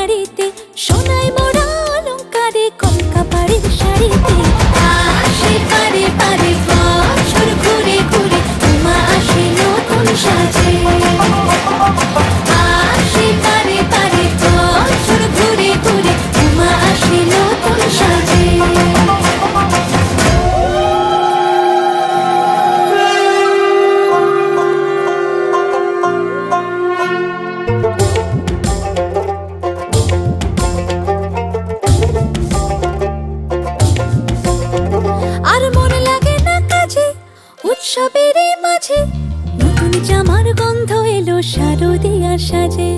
বাড়িতে, সোনায় মোড়া অলংকারে কলকা বাড়ির শাড়িতে। আসে পারে পারে বছর ঘুরে ঘুরে, উমা আসে নতুন সাজে। আসে পারে পারে বছর ঘুরে ঘুরে, উমা আসে নতুন সাজে। আর মন লাগে না কাজে, উৎসবের মাঝে নতুন জামার গন্ধ এলো শারদিয়ার সাজে।